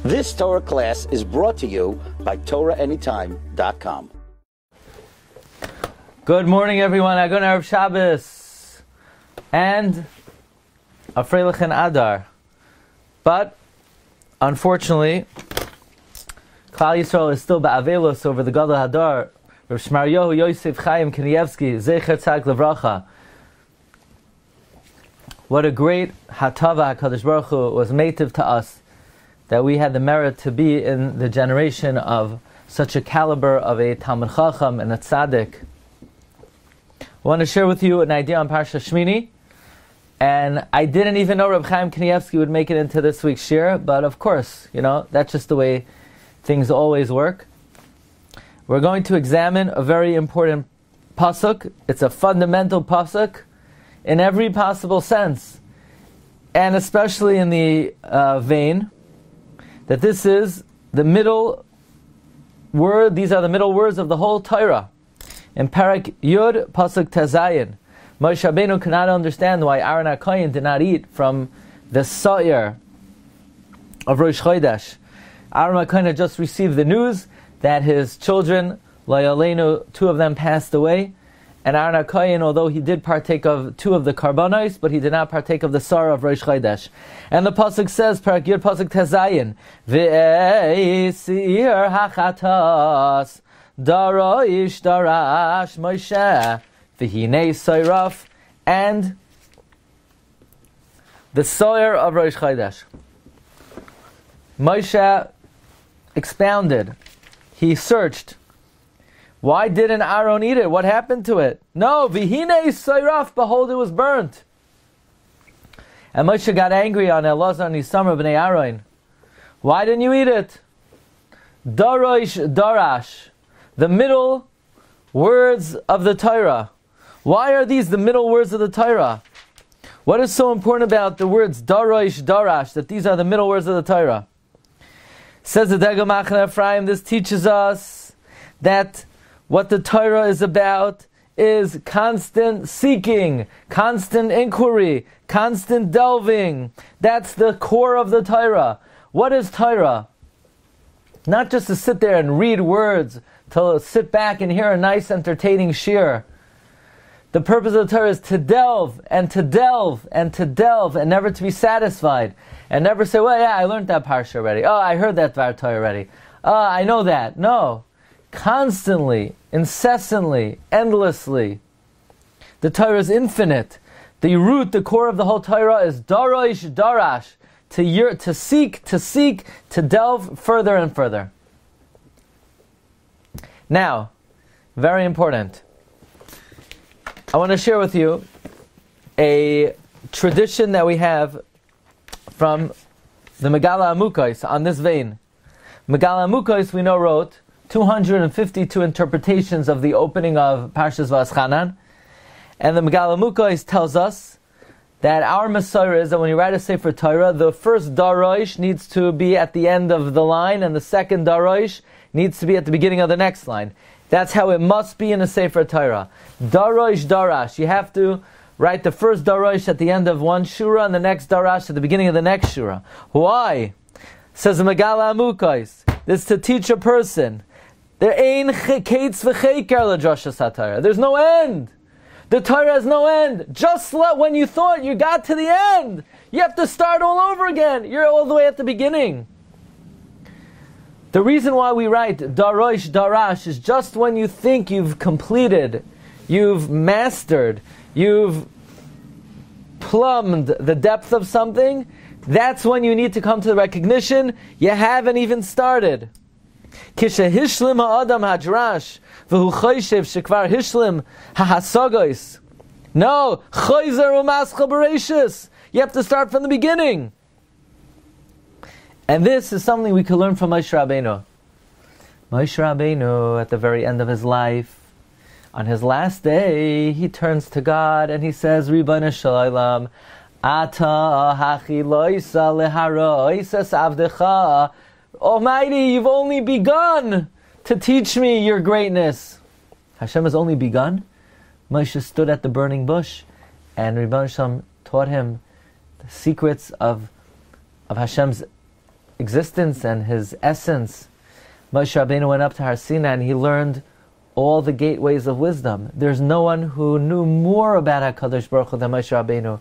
This Torah class is brought to you by TorahAnytime.com. Good morning, everyone. Agon Erev Shabbos and a Freilich and Adar. But unfortunately, Klal Yisrael is still ba'avelos over the Gadol Hadar. Rav Shmaryahu Yosef Chaim Kanievsky Zecher Tzak Levracha. What a great hatava HaKadosh Baruch Hu was mative to us, that we had the merit to be in the generation of such a caliber of a Talmid Chacham and a Tzaddik. I want to share with you an idea on Parshas Shemini, and I didn't even know Rabbi Chaim Kanievsky would make it into this week's shir, but of course, that's just the way things always work. We're going to examine a very important pasuk. It's a fundamental pasuk in every possible sense, and especially in the vein that this is the middle word, these are the middle words of the whole Torah. In Parak Yud, Pasuk Tezayin, Moshe Rabbeinu could not understand why Aaron HaKohen did not eat from the Sa'ir of Rosh Chodesh. Aaron HaKohen had just received the news that his children, Layaleinu, two of them passed away, and Aaron HaKohen, although he did partake of two of the karbanos, but he did not partake of the Sa'ir of Rosh Chodesh. And the pasuk says, Parak Yud, Pasuk Tezayin, Ve'eisir hachatas, Daroish darash Moshe, V'hinei Soyraf, and the Sa'ir of Rosh Chodesh. Moshe expounded. He searched. Why didn't Aaron eat it? What happened to it? No, V'hinei Soyraf, behold, it was burnt. And Moshe got angry on Elazar and Isamar b'nei Aaron. Why didn't you eat it? Daroish darash, the middle words of the Torah. Why are these the middle words of the Torah? What is so important about the words daroish darash, that these are the middle words of the Torah? Says the Degel Machne Ephraim, this teaches us that what the Torah is about is constant seeking, constant inquiry, constant delving. That's the core of the Torah. What is Torah? Not just to sit there and read words, to sit back and hear a nice entertaining shir. The purpose of the Torah is to delve and to delve and to delve and never to be satisfied. And never say, well, yeah, I learned that parsha already. Oh, I heard that Dvar Torah already. Oh, I know that. No. Constantly, incessantly, endlessly. The Torah is infinite. The root, the core of the whole Torah is daroish darash, to seek, to delve further and further. Now, very important. I want to share with you a tradition that we have from the Megala Amukos on this vein. Megala Amukos, we know, wrote 252 interpretations of the opening of Parshas Va'aschanan, and the Megala Amukos tells us that our Messiah is that when you write a Sefer Torah, the first daroish needs to be at the end of the line, and the second daroish needs to be at the beginning of the next line. That's how it must be in a Sefer Torah. Daroish darash. You have to write the first daroish at the end of one shura and the next darash at the beginning of the next shura. Why? Says the Megala Amukos. This is to teach a person. There ain't kates v'cheker l'drashas haTorah. There's no end. The Torah has no end. Just when you thought you got to the end, you have to start all over again. You're all the way at the beginning. The reason why we write daroish darash is just when you think you've completed, you've mastered, you've plumbed the depth of something, that's when you need to come to the recognition you haven't even started. Kisha hishlim ha'adam hadrash v'hu choyshev shekvar hishlim ha'hasagos. No, choyzer u'maschal bereishis. You have to start from the beginning. And this is something we can learn from Moshe Rabbeinu. Moshe Rabbeinu, at the very end of his life, on his last day, he turns to God and he says, Ribono shel Olam, Ata hachi loisa leharoisas avdecha. Almighty, you've only begun to teach me your greatness. Hashem has only begun. Moshe stood at the burning bush, and Ribono shel Olam taught him the secrets of Hashem's existence and his essence, Moshe Rabbeinu went up to Har Sinai and he learned all the gateways of wisdom. There's no one who knew more about HaKadosh Baruch Hu than Moshe Rabbeinu.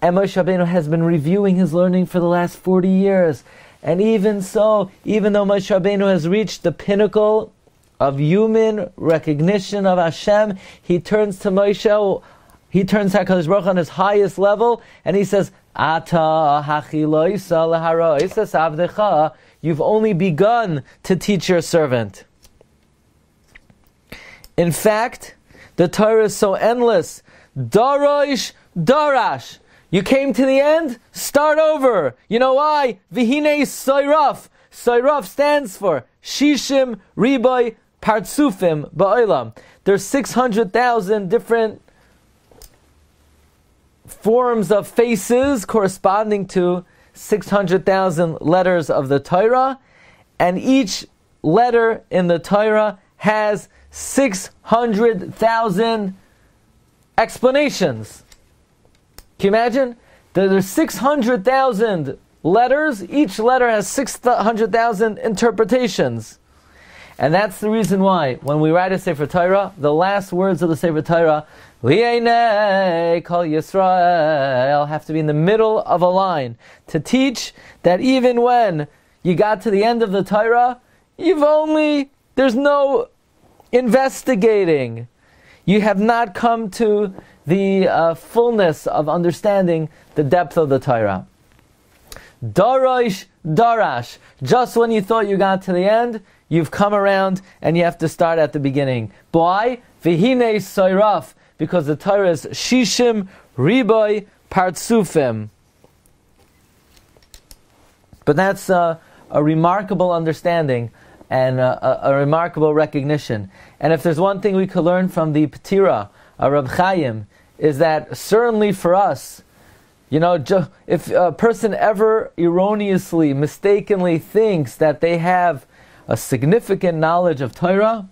And Moshe Rabbeinu has been reviewing his learning for the last 40 years. And even so, even though Moshe Rabbeinu has reached the pinnacle of human recognition of Hashem, he turns to Moshe, he turns to HaKadosh Baruch Hu on his highest level, and he says, Ata hachiloisa leharoisa avdecha, you've only begun to teach your servant. In fact, the Torah is so endless. Darash, darash. You came to the end, start over. You know why? Vihine Soiraf. Soiraf stands for Shishim Riboy Partsufim Ba'olam. There's 600,000 different forms of faces corresponding to 600,000 letters of the Torah, and each letter in the Torah has 600,000 explanations. Can you imagine? There's 600,000 letters. Each letter has 600,000 interpretations. And that's the reason why, when we write a Sefer Torah, the last words of the Sefer Torah, Li'einei Kol Yisrael, have to be in the middle of a line to teach that even when you got to the end of the Torah, there's no investigating. You have not come to the fullness of understanding the depth of the Torah. Darash, darash. Just when you thought you got to the end, you've come around and you have to start at the beginning. Why? Vihine soiraf. Because the Torah is shishim riboy partsufim. But that's a remarkable understanding and a remarkable recognition. And if there's one thing we could learn from the Petira, Rabbi Chaim, is that certainly for us, if a person ever erroneously, mistakenly thinks that they have a significant knowledge of Torah,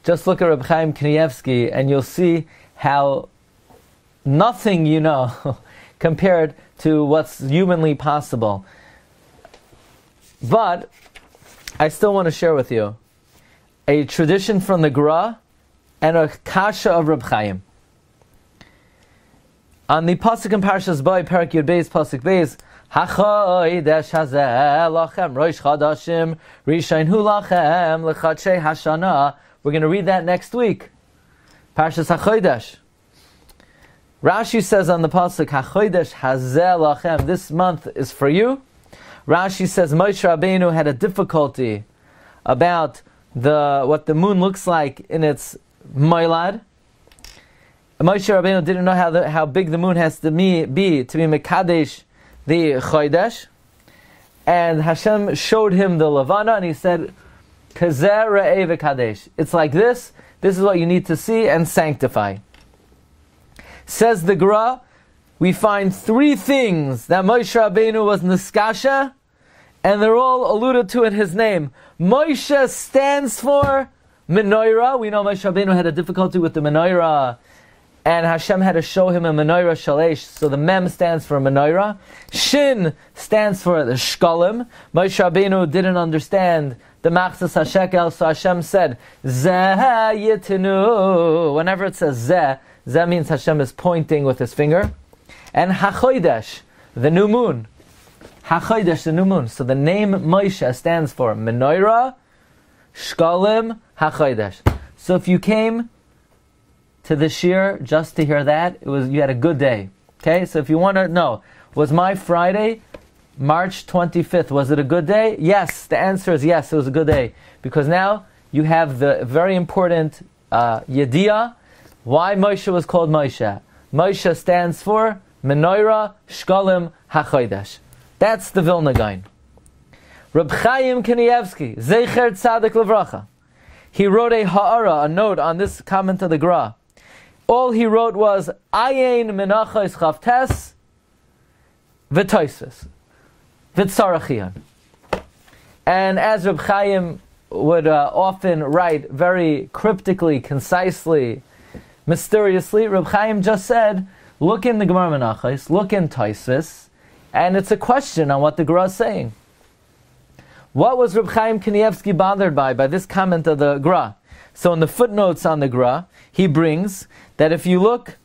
just look at Rabbi Chaim Kanievsky and you'll see how nothing you know compared to what's humanly possible. But I still want to share with you a tradition from the Gra and a kasha of Rabbi Chaim. On the pasuk in Parshas Boy, Perak Yud Beis, pasuk Beis, Hachodesh hazeh lachem rosh chadashim rishainu lachem lechatshei hashana. We're going to read that next week. Parshas Hachodesh. Rashi says on the pasuk, Hachodesh hazeh lachem. This month is for you. Rashi says Moshe Rabbeinu had a difficulty about what the moon looks like in its moilad. Moshe Rabbeinu didn't know how big the moon has to be mekadesh the chodesh, and Hashem showed him the levana, and he said, "Kazer re'eh v'kadesh." It's like this. This is what you need to see and sanctify. Says the Gra, we find three things that Moshe Rabbeinu was niskasha, and they're all alluded to in his name. Moshe stands for menorah. We know Moshe Rabbeinu had a difficulty with the menorah, and Hashem had to show him a menorah shalesh. So the mem stands for menorah. Shin stands for the shkalim. Moshe Rabbeinu didn't understand the machzas hashekel, so Hashem said zeh yitinu. Whenever it says zeh means Hashem is pointing with his finger. And hachodesh, the new moon. Hachodesh, the new moon. So the name Moshe stands for menorah, shkalim, hachodesh. So if you came to the shir just to hear that, you had a good day. Okay, so if you want to know, was my Friday, March 25th, was it a good day? Yes, the answer is yes, it was a good day. Because now you have the very important yediyah, why Moshe was called Moshe. Moshe stands for menorah, shkalim, hachodesh. That's the Vilna Gaon. Rabbi Chaim Kanievsky, Zecher Tzadik Levracha, he wrote a ha'ara, a note on this comment of the Gra. All he wrote was Ayin Menachos Chavtes V'Toisves V'Tzarachian. And as Reb Chaim would often write very cryptically, concisely, mysteriously, Reb Chaim just said, look in the Gemara Menachos, look in Toisves, And it's a question on what the Gra is saying. What was Reb Chaim Kanievsky bothered by this comment of the Gra? So in the footnotes on the Gra, he brings that if you look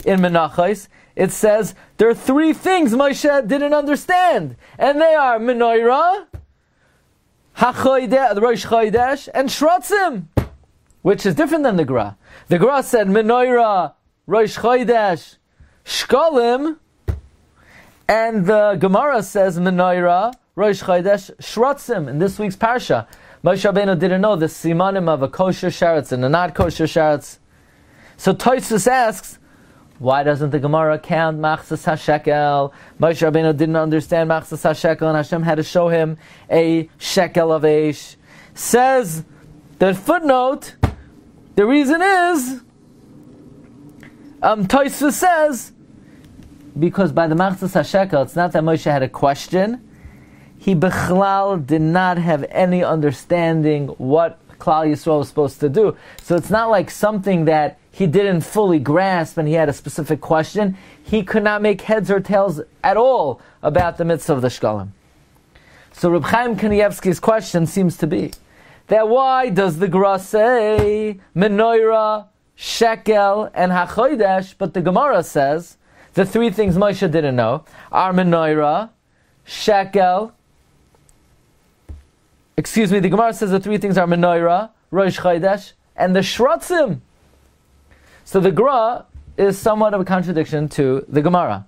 in Menachos, it says there are three things Moshe didn't understand, and they are Menorah, the Rosh Chodesh, and Shrotzim, which is different than the Gra. The Gra said Menorah, Rosh Chodesh, Shkolim, and the Gemara says Menorah, Rosh Chodesh, Shrotzim. In this week's Parsha, Moshe Rabbeinu didn't know the simanim of a kosher sheretz and a not kosher sheretz. So Tosfos asks, why doesn't the Gemara count Machzas HaShekel? Moshe Rabbeinu didn't understand Machzas HaShekel, and Hashem had to show him a shekel of Eish. Says the footnote, the reason is, Tosfos says, because by the Machzas HaShekel, it's not that Moshe had a question. He Bechlal did not have any understanding what Klal Yisrael was supposed to do. So it's not like something that he didn't fully grasp and he had a specific question. He could not make heads or tails at all about the mitzvah of the Shkolim. So Reb Chaim Kanievsky's question seems to be that why does the Gra say Menorah, Shekel, and HaChodesh, but the Gemara says the three things Moshe didn't know are Menorah, Shekel, the Gemara says the three things are Menorah, Rosh Chodesh, and the Shrotzim. So the Gra is somewhat of a contradiction to the Gemara.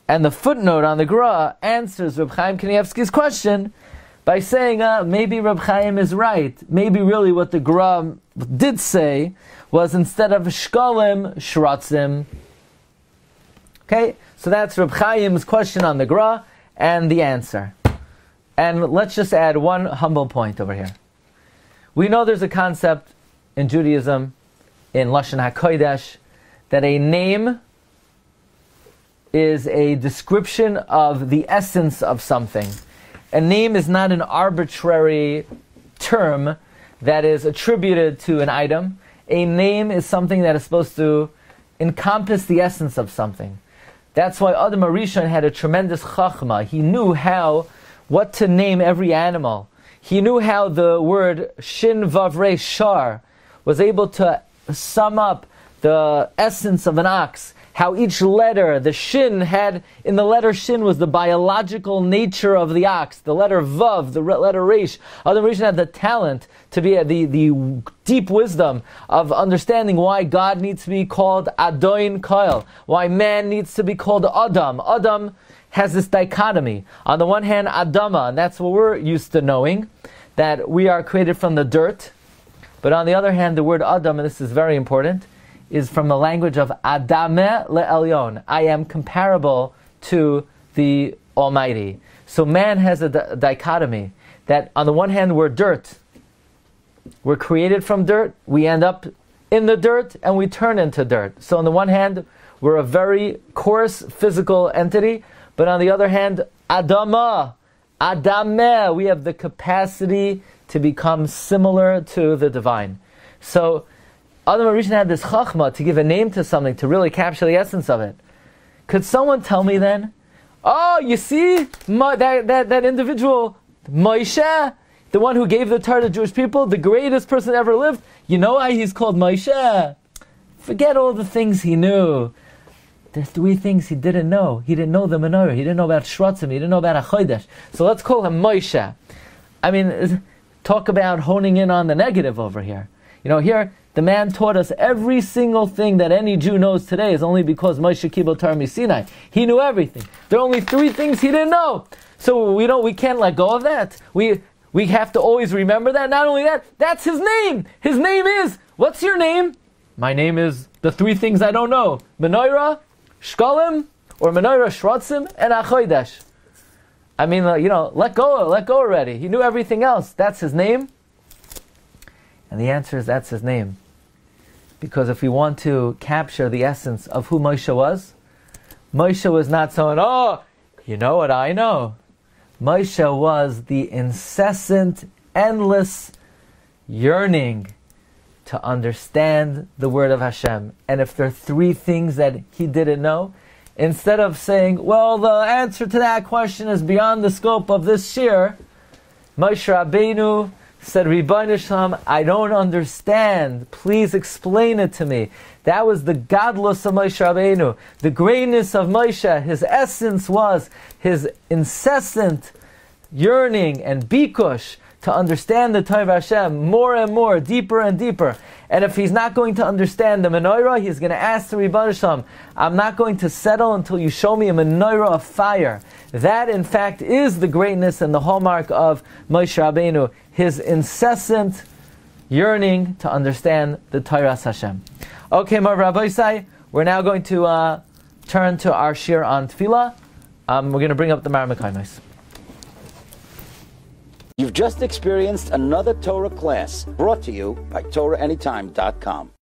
And the footnote on the Gra answers Reb Chaim Kanievsky's question by saying, maybe Reb Chaim is right. Maybe really what the Gra did say was instead of Shkolim, Shrotzim. Okay, so that's Reb Chaim's question on the Gra and the answer. And let's just add one humble point over here. We know there's a concept in Judaism, in Lashon HaKodesh, that a name is a description of the essence of something. A name is not an arbitrary term that is attributed to an item. A name is something that is supposed to encompass the essence of something. That's why Adam HaRishon had a tremendous chachma. He knew what to name every animal. He knew how the word Shin Vav Resh Shar was able to sum up the essence of an ox. How each letter, the Shin had, in the letter Shin was the biological nature of the ox. The letter Vav, the letter Resh. Adam HaRishon had the talent to be the deep wisdom of understanding why God needs to be called Adon Koil, why man needs to be called Adam. Adam has this dichotomy. On the one hand, Adama, and that's what we're used to knowing, that we are created from the dirt. But on the other hand, the word Adam, and this is very important, is from the language of Adameh le'elyon. I am comparable to the Almighty. So man has a dichotomy, that on the one hand, we're dirt. We're created from dirt, we end up in the dirt, and we turn into dirt. So on the one hand, we're a very coarse physical entity, but on the other hand, Adamah, we have the capacity to become similar to the divine. So, Adam HaRishon had this chachma to give a name to something, to really capture the essence of it. Could someone tell me then, oh, you see, that individual, Moshe, the one who gave the Torah to the Jewish people, the greatest person ever lived, you know why he's called Moshe? Forget all the things he knew. There's three things he didn't know. He didn't know the menorah. He didn't know about Shrotzim. He didn't know about HaChodesh. So let's call him Moshe. I mean, talk about honing in on the negative over here. You know, here, the man taught us every single thing that any Jew knows today is only because Moshe Kibel Torah Misinai. He knew everything. There are only three things he didn't know. So we can't let go of that. We have to always remember that. Not only that, that's his name. His name is, what's your name? My name is the three things I don't know. Menorah, Shkolim, or Menorah, Shrotzim, and HaChodesh. I mean, let go already. He knew everything else. That's his name. And the answer is that's his name. Because if we want to capture the essence of who Moshe was not someone, oh, you know what I know. Moshe was the incessant, endless yearning to understand the word of Hashem. And if there are three things that he didn't know, instead of saying, well, the answer to that question is beyond the scope of this shir, Moshe Rabbeinu said, Ribbono Shel Olam, I don't understand. Please explain it to me. That was the godless of Moshe Rabbeinu. The greatness of Moshe, his essence was his incessant yearning and bikush to understand the Torah of Hashem more and more, deeper and deeper. And if he's not going to understand the menorah, he's going to ask the Ribbono Shel Olam, I'm not going to settle until you show me a menorah of fire. That, in fact, is the greatness and the hallmark of Moshe Rabbeinu, his incessant yearning to understand the Torah Hashem. Okay, Mar Rabbi Sai, we're now going to turn to our shir on tefillah. We're going to bring up the Mareh Mekomos. You've just experienced another Torah class brought to you by TorahAnytime.com.